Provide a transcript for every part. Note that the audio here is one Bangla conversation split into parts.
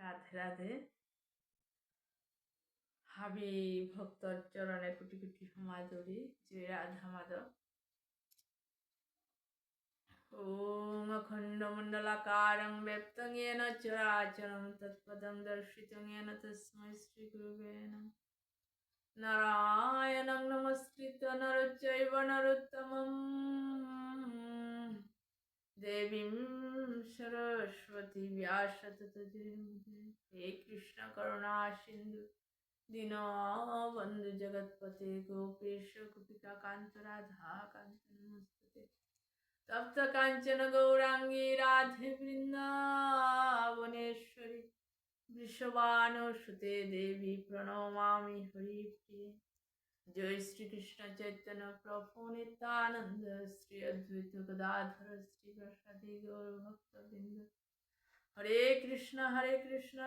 রাধে রাধে। হাবি ভক্তর চরণে কোটি কোটি সমাদরি যে রাধা মাধব। ওম অখণ্ডমণ্ডলাকারং ব্যক্তং येन চরাচরং তৎপদং দর্শিতং येन তস্मै শ্রীগুরুবে নমঃ। নারায়ণং নমস্কৃত্য নরং চৈব নরোত্তমং দেবীং সরস্বতী ব্যাস ততো জয়মুদে। হে কৃষ্ণ করুণা সিন্ধু দীনবন্ধু জগৎপতে গোপেশ গোপিকা কান্ত রাধা কান্ত নমস্তুতে। তপ্ত কাঞ্চন গৌরাঙ্গী রাধে বৃন্দাবনেশ্বরী বৃষভানুসুতে দেবী প্রণমামি হরিপ্রিয়ে। জয় শ্রীকৃষ্ণ চৈতন্য প্রভু নিত্যানন্দ শ্রী অদ্বৈত গদাধর শ্রীবাসাদি গৌর ভক্তবৃন্দ। হরে কৃষ্ণ কৃষ্ণ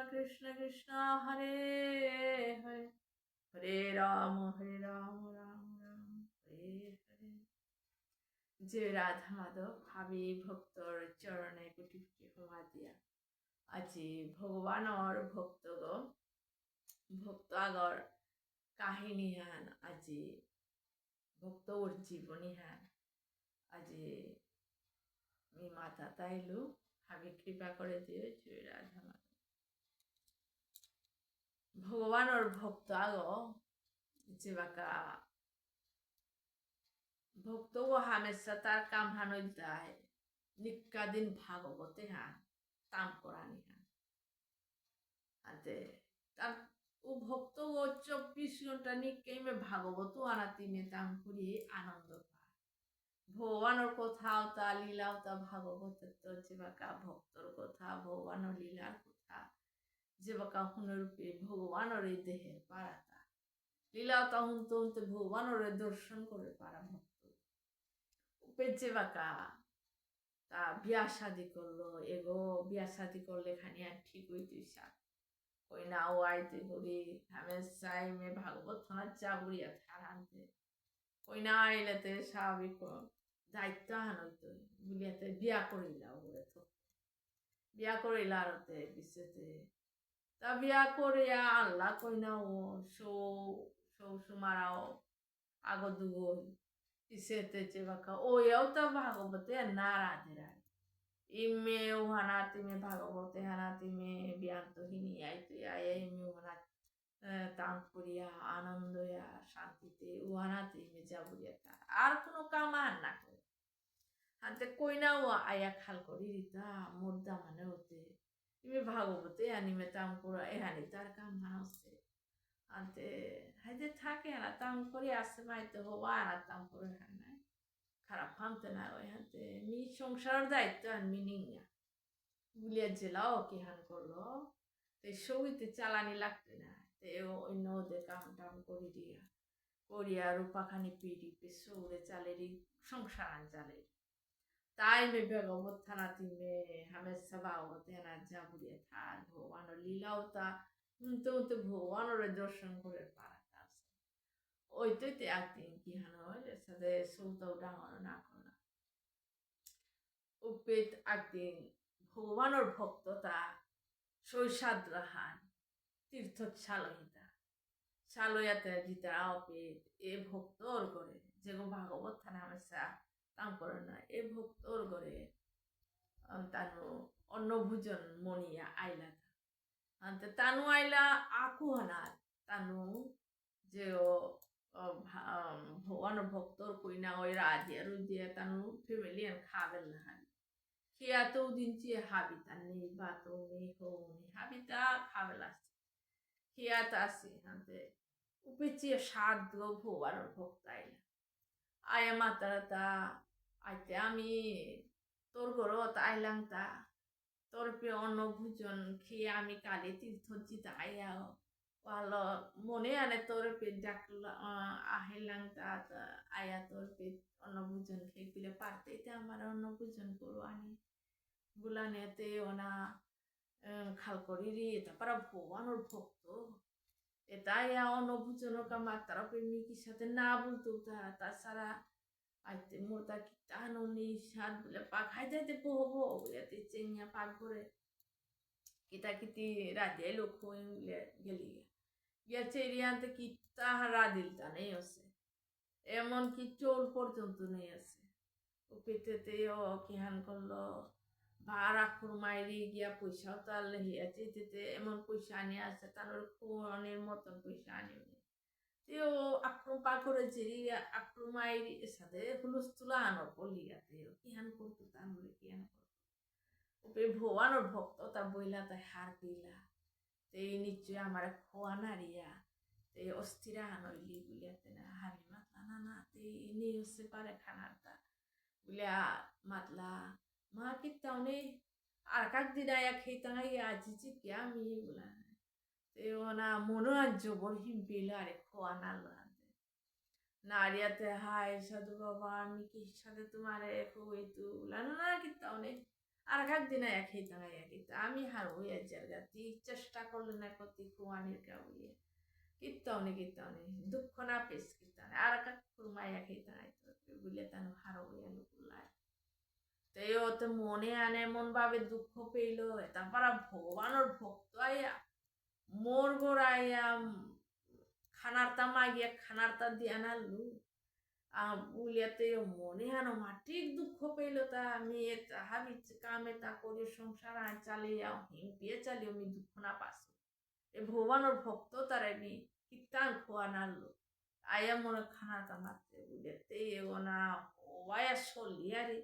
কৃষ্ণ হরে হরে, হরে রাম রাম রাম হরে হরে। যে রাধা মাধব ভাবি ভক্তর চরণে কোটি কোটি ক্ষমা দিয়া। আজি ভগবানৰ ভক্ত আগৰ কাহিনী হান, আজি ভক্তর জীবনী হান। আজি আমি মাতা তাইলু ভাবি কৃপা করে দিয়ে জয় রাধা মাধব। ভগবানের ভক্ত আগ যে বাকা ভক্ত ও হামেশা তার কাম হানইতায় নিকাদিন ভাগবতে হান তাম করানি হান আতে তার ও ভক্ত ও 24 ঘন্টা নিকেইমে ভাগবত আনাতিমে তাম করি আনন্দ পায়। ভগবানের কথাও তা লীলাও তা ভাগবতের তো যে বাকা ভক্তর কথা ভগবানের লীলার কথা যে বাকা হুনরূপে ভগবানের এই দেহের পারাতা লীলাও তা হুনতে হুনতে ভগবানের দর্শন করে পারা ভক্ত উপেজে বাকা তা বিয়া শাদি করলো এগো বিয়া শাদি করলে খানি আর ঠিক হইতুই সাক ওই না ও আইতে করি হামেশাই মে ভাগবত থানার চা বুড়িয়া থার আনতে ওই না আইলেতে স্বাভাবিক দায়িত্ব আন হইতো বুলিয়াতে বিয়া করিলা বলে তো বিয়া করিলা আরতে বিশেতে তা বিয়া করিয়া আল্লাহ কই না ও সৌ সুমারাও আগো দুগোই ইসেতে চেবাকা ওয়াও তা ভাগবতে না রাধে রাধে ইমে উহানাতি মে ভাগবতে হানাতি মে বিয়ান্তহীনী আইতে আয় ইমে উহানাত তাম করিয়া আনন্দয়া শান্তিতে উহানাতি মে যাবুরিয়া তার আর কোনো কাম আর না করে হাতে কইনা ও আয়া খাল করি রিতা মুর্দা মানে হতে ইমে ভাগবতে আনিমে তাম করা এহানি তার কাম হানছে আনতে হাইতে থাকে না তাম করে আসে মাইতে হওয়া আর তাম করে হান নাই খারাপ ফানতে না ওই হাতে মি সংসার দায়িত্ব আর মিনিং না বুলিয়া জেলাও কি হান করলো তো সবিতে চালানি লাগতে না তে অন্য ওদের কাম টাম করি দিয়া করিয়া রূপাখানি পিড়ি পে সৌরে চালেরই সংসার আন চালের তাই মে ভগবত থানাতি মে হামেশা ভাগবত হেনা যা বুলিয়া থার ভগবানের লীলাও তা তো ভগবানের দর্শন করে পারা তার ওইটাইতে একদিন কি হানো সাথে সৌতাও ডাঙর না করা উপেত একদিন ভগবানের ভক্ততা শৈশাদ রাহান তীর্থ সালহিতা সালয়াতে জিতা অপেত এ ভক্তর করে যেগো ভাগবত থানা হামেশা কাম করে না এ ভক্তর করে তানু অন্নভোজন মনিয়া আইলা আনতে তানু আইলা আকু হানার তানু যে ভগবানের ভক্তর কইনা ওই রাজিয়া রুজিয়া তানু ফ্যামিলি আর খাবেন না হাবি খেয়া তো দিন চেয়ে হাবি তার নেই বা তো নেই হো নেই হাবি তা খাবেল আসছে খেয়া তা আসছে হাতে উপেচিয়ে সাত গো ভগবানের ভক্ত আইলা আয়া মাতারা তা আইতে আমি তোর ঘরত আইলাম তা তোর পে অন্নভোজন খেয়ে আমি কালে তীর্থজিত আইয়া ভালো মনে আনে তোর পেট ডাকলা আহিলাম তা আয়া তোর পেট অন্নভোজন খেয়ে দিলে পারতে আমার অন্নভোজন করো আনি বুলানেতে ওনা খাল করি রে তারপর ভগবানের ভক্ত এটাই অন্নভোজন কামার তারা প্রেমিকের সাথে না বলতো তাছাড়া আইতে মোটা কি টানো নেই সাত বলে পাক হাইতে পোহবো বলে চেঙ্গা পাক করে kita kiti radya loko geli গেছে এরিয়াতে কিতা রাদিলতা নেই আছে এমন কি চোর পর্যন্ত নেই আছে ও পেতেতে ও কিহান করলো ভাড়া খুরমাইরি গিয়া পয়সাও তার লেহিয়াছে যেতে এমন পয়সা আনিয়ে আছে তার কোনের মতন পয়সা আনিয়ে তেও আক্রম পা করে জিরি আক্রমাইরি সাথে হুলুস্তুলা আনর পলিয়াতে কিহান করতো তানরে কিহান করতো ওপে ভোয়ানোর ভক্ত তা বইলা তাই হার পেলা তেই নিশ্চয় আমার খোয়া নারিয়া তেই অস্থিরা আনইলি বুলিয়াতে না হামি মাতলা না না তেই নেই হচ্ছে পারে খানারটা বুলিয়া মাতলা মা কিতাও নেই আর কাক দিদায়া খেতাই আজি কি আমি বলা তেও না মনো আজ বড় হিম পেলা আরে খোয়া নালো নারিয়াতে হাই সাধু বাবা আমি কি সাথে তোমার কই তু না কিতাও নেই আর একদিন একই তাই একই আমি হারবো এর জায়গাতে চেষ্টা করলে না করতে কুয়ানির কাউয়ে কিতাও নেই দুঃখ না পেস কিতানে আর এক কুরমাই একই তাই বলে তানো হারবো এলো কুলায় তাই ও তো মনে আনে এমন ভাবে দুঃখ পেইল তারপর ভগবানের ভক্ত আইয়া মোর গোড়াইয়া খানারতা মাগিয়া খানারতা দিয়া নালু বুলিয়াতে মনে হানো মাটিক দুঃখ পেল তা আমি হাবি কামে তা করে সংসার চালিয়ে হিমপিয়ে চালিয়ে আমি দুঃখ না পাসো এ ভগবানের ভক্ত তার আমি কিতান খোয়া নাড়লো আয়া মনে খানা কামাতে বুলিয়াতে না ওয়া চলিয়ারে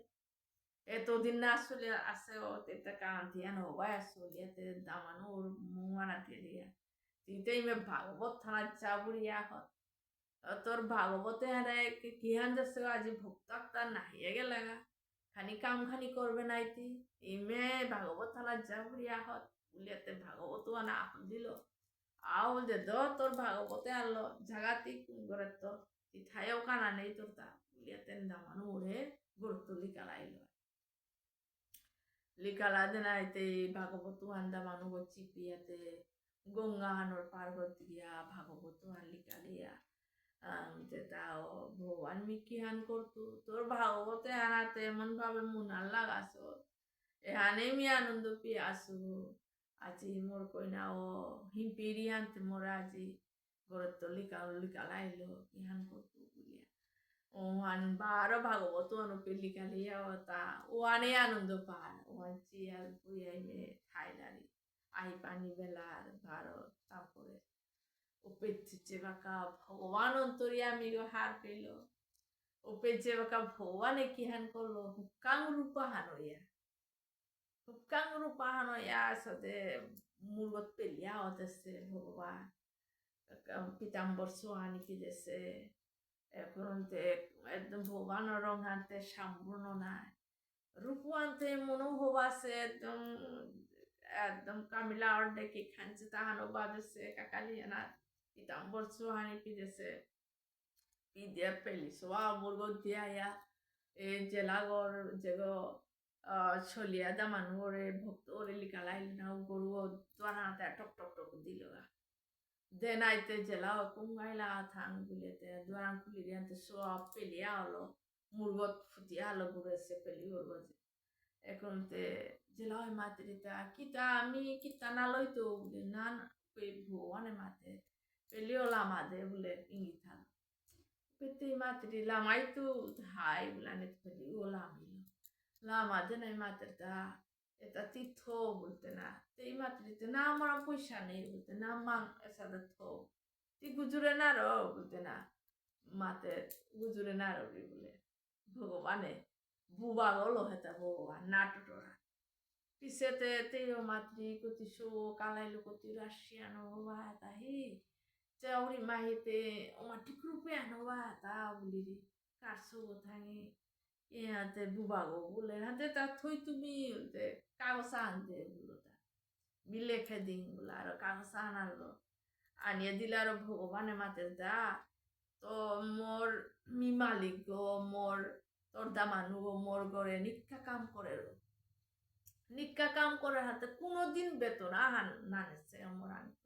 এতদিন না আসলে আছে এটা কান্তিয়ান ওয়া চলিয়াতে দামানো ওর মুয়ানা দিয়া তুই মে ভাগবত থানার চাবুড়িয়া হয় তোর ভাগবতে হারে কিহান যাচ্ছে আজি ভক্তাক তার নাহিয়ে গেলাগা খানি কাম খানি করবে নাইতি ইমে ভাগবত থানার যা বুড়িয়া হত বুলিয়াতে ভাগবত আনা আহুল দিল আহুল যে তোর ভাগবতে আনলো জাগাতি করে তো ইথায়ও কানা নেই তোর তা বুলিয়াতে দামানো উড়ে গুরুত্ব লিকালাইল লিকালা দেনাইতে ভাগবত আন্দা মানুষ চিপিয়াতে গঙ্গা হানোর পার্বত গিয়া ভাগবত আন লিকালিয়া তাও ভগবান মিকিহান করতো তোর ভাগবতে আনাতে এমন ভাবে মুনার লাগাছ এখানে মি আনন্দ পেয়ে আসু আজি মোর কইনা ও হিমপিরি আনতে মোর আজি গরত লিকালাইলো ইহান করতো বলিয়া ও আন বারো ভাগবত অনুপে লিকালিয়া তা ও আনে আনন্দ পার ও চিয়াল পুয়াই মে থাইলারি আই পানি বেলার ভারত তারপরে উপেক্ষিছে বাকা ভগবান অন্তরিয়ামি হার পেল উপেক্ষে বাকা ভগবানে কিহান করলো হুকাং রূপাহান হইয়া সাথে মূর্গত পেলিয়া হতেছে ভগবান পিতাম্বর সোহানি কি দেশে এখন একদম ভগবানের রং আনতে সম্পূর্ণ নাই রূপ আনতে মনোভাব আছে একদম একদম কামিলা অর্ডে কি খানছে তাহানো বাদেছে কাকালিয়া না পিতাম্বর সোহানি পিদেছে পিদিয়া পেলি সোয়া মুরগো দিয়া এ জেলাগর যেগো ছলিয়া দা মানুষ ওরে ভক্ত ওরে লিকালাইল না গরু দোয়ানাতে টক টক টক দিল দেনাইতে জেলা কুঙ্গাইলা থাং বুলেতে দোয়ান খুলি দিয়াতে সব পেলিয়া হলো মুরগত ফুটিয়া হলো ঘুরেছে পেলি ওর এখন তে জেলা হয় মাতৃতা কিতা আমি কিতা না লইতো বলে না ভগবানে মাতে পেলিও লামাদে বলে ইঙ্গিত থাকো পেতে মাতৃ লামাই তো হাই বলানে পেলিও লামিল লামাদে নাই মাতৃতা এটা তীর্থ বলতে না এই মাতৃতে না আমার পয়সা নেই বলতে না মাং এসাদে থো তুই গুজুরে না রো বলতে না মাতে গুজুরে না রবি বলে ভগবানে বুবা গলো হেতা ভগবান নাটরা পিছেতে তেও মাতৃ কতি শো কালাইলো কতি রাশিয়ানো বা তাহি চাউরি মাহিতে ওমা ঠিক রূপে আনো বা তা বলি রে কারছো থাঙে ইয়াতে বুবাগো বলে হাতে তা থই তুমি কাগজ আনতে বলো তা বিলে খেদিং বলে আর কাগজ আনালো আনিয়ে দিলে আর ভগবানের মাতে দা তো মোর মি মালিক গো মোর তোর দা মানু গো মোর ঘরে নিকা কাম করে নিকা কাম করে হাতে কোনোদিন বেতন আহান না নেছে আমার আনতো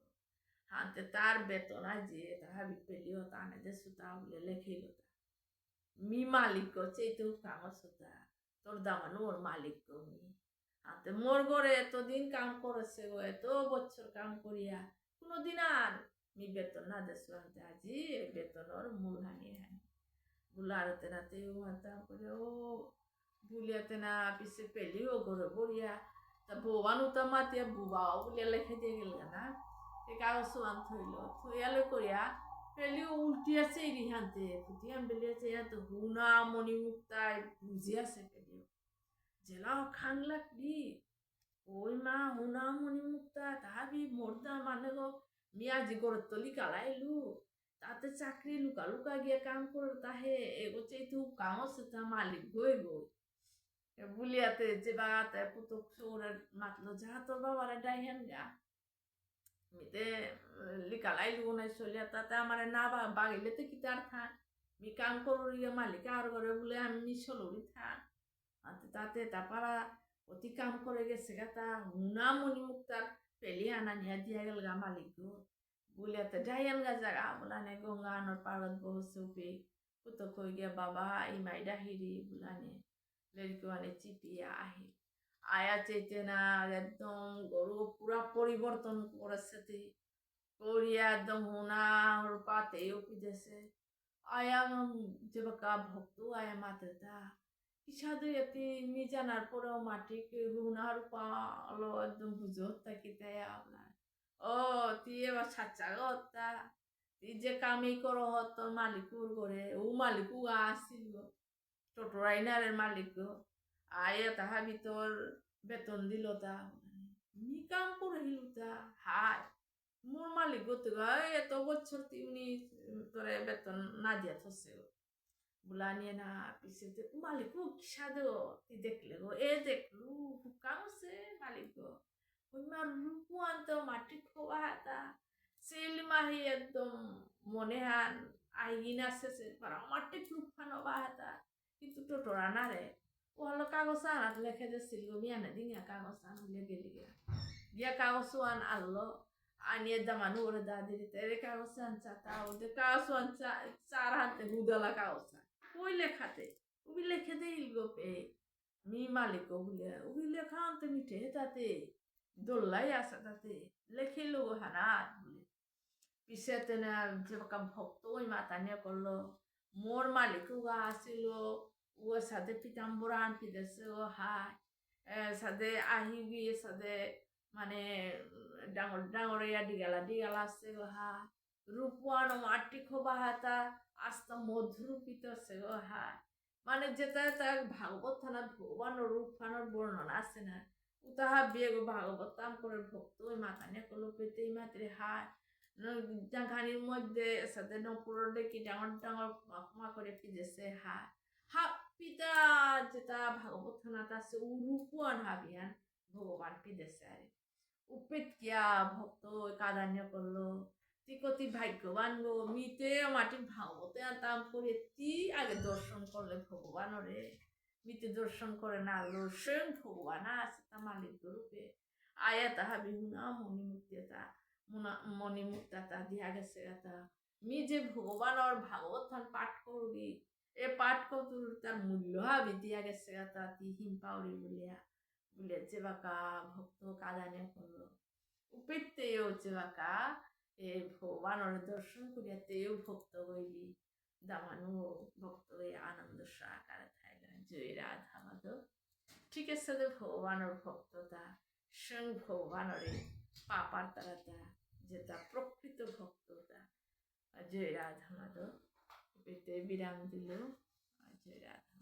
হাতে তার বেতন যে তাহা বিপেলিও তা আনে যে সুতা বলে লেখিল মি মালিক চেয়ে তো কাগজ সুতা তোর দামানো ওর মালিক মি আতে মোর ঘরে এতদিন কাম করেছে গো, এত বছর কাম করিয়া কোনোদিন আর মি বেতন না দেছো আনতে আজি বেতনের মূল হানি হানি বুলারতে নাতে মাতা করে ও বুলিয়াতে না পিছে পেলিও ঘরে বড়িয়া তা বৌবান উতা মাতিয়া বুবাও বুলিয়া লেখে দিয়ে গেল না এ কাগজ আন থইল থইয়ালে করিয়া পেলিও উল্টিয়াছে রিহান্তে পুতিয়ান বেলিয়াছে এত হুনা মণি মুক্তায় বুঝিয়াছে পেলিও জেলাও খান লাগবি ওই মা হুনা মণি মুক্তা তাহাবি মোরদা মানে গো মিয়াজি গড়ের তলি কালাইলু তাতে চাকরি লুকা লুকা গিয়ে কাম করে তাহে এগোচেই তু কামছে তা মালিক গই গই বুলিয়াতে যে বাগাতে পুতক সৌরের মাতলো যাহা তোর বাবারা ডাইহেন গা মিতে লিকালাইলু নাই চলিয়া তাতে আমার না বাগিলে তো কিতার থাক মি কাম করুর ইয়ে মালিক আর ঘরে বলে আমি মিশলুরি থাক তাতে তাপারা অতি কাম করে গেছে গা তা হুনা মণি মুক্তার পেলি আনা নিয়া দিয়া গেল গা মালিক গো বুলিয়াতে ডাইয়ান গা জাগা বলানে গঙ্গা আনোর পারত বহছে উপে পুতো কই গিয়া বাবা এই মাইডা হিরি বুলানে লেরিকুয়ানে চিপিয়া আহি আয়া চেতে না একদম গরু পুরা পরিবর্তন করেছে করিয়া একদম হুনা ওর পাতে উপিদেছে আয়া যে বাকা ভক্ত আয়া মাতেতা ইসাদু এতি মি জানার পরেও মাটি হুনার পালো একদম বুঝো তাকিতে আপনার ও তুই এবার সাচ্চা গত্তা তুই যে কামি করো তোর মালিকুর করে ও মালিকু আসছিল টোটোরাইনারের মালিক আয়া তাহা ভিতর বেতন দিল তা মি কাম করে হিল তা হায় মোর মালিক গতে এত বছর তিনি তোরে বেতন না দিয়া থসে বুলা নিয়ে না পিছে মালিক সাদে তুই দেখলে গো এ দেখলু কাম সে মালিক গো ওই মার রূপু আনতো মাটি খোয়া হাতা সেলি মাহি একদম মনে হান আইগিন আছে সে পারা মাটি রূপ খানো বা হাতা কিন্তু টোটোরা না রে ও হলো কাগজ আনাত লেখে দিয়েছিল গো মিয়ানে দিনিয়া কাগজ আনলে গেলি গিয়া কাগজ আন আনলো আনিয়ে দামানু ওরে দাদি দিতে রে কাগজ আনছা তা ওদের কাগজ আনছা চার হাতে হুদলা কাগজ ওই লেখাতে উবি লেখে দিল গো পে মি মালিক বলে উবি লেখা আনতে মিঠে তাতে দোল্লাই আছে তাতে লেখিল গো হানাত বলে পিছেতে না যে ভক্ত ওই মাতা নিয়ে করলো মোর মালিক গা আসিল ও সাথে পিতাম্বরা আনতে দেছে ও হায় সাথে আহি গিয়ে সাথে মানে ডাঙর ডাঙরিয়া ডিগালা আছে গো হা রূপওয়ান মাটি খোবা হাতা আস্তা মধুরূপিত আছে গো হায় মানে যেটা তার ভাগবত থানা ভগবান রূপ ফানোর বর্ণনা আছে না উতাহা বিয়ে গো ভাগবত তাম করে ভক্ত ওই মাথা নিয়ে করলো পেতেই মাত্রে হায় ঘানির মধ্যে সাথে নপুরের ডেকে ডাঙর ডাঙর মা করে পিজেছে হায় হা পিতা যেটা ভাগবত থানাটা আছে ও রূপওয়ান হাবিয়ান ভগবান পিদেছে আরে উপেত কিয়া ভক্ত কাদান্য করলো তুই কতি ভাগ্যবান গো মিতে মাটি ভাগবতে আনতাম করে তি আগে দর্শন করলে ভগবান রে মিতে দর্শন করে না আলো স্বয়ং ভগবান আছে তা মালিক রূপে আয়া তাহা বিহুনা মণিমুক্তা মণিমুক্তা দিয়া গেছে তা মি যে ভগবান ওর ভাগবত পাঠ করবি এ পাঠ কতুর তার মূল্য হাবি দিয়া গেছে তা তি হিম পাউরি বলিয়া বলে যে বাকা ভক্ত কাদানে করলো উপেতেও যে বাকা এ ভগবানের দর্শন করিয়াতেও ভক্ত হইলি দামানু ভক্ত হয়ে আনন্দ সহকারে থাইলেন জয় রাধা মাধব ঠিক আছে ভগবানের ভক্ততা স্বয়ং ভগবানের পাপার তারাতা যেটা প্রকৃত ভক্ততা জয় রাধা মাধব পেতে বিরাম দিল জয় রাধা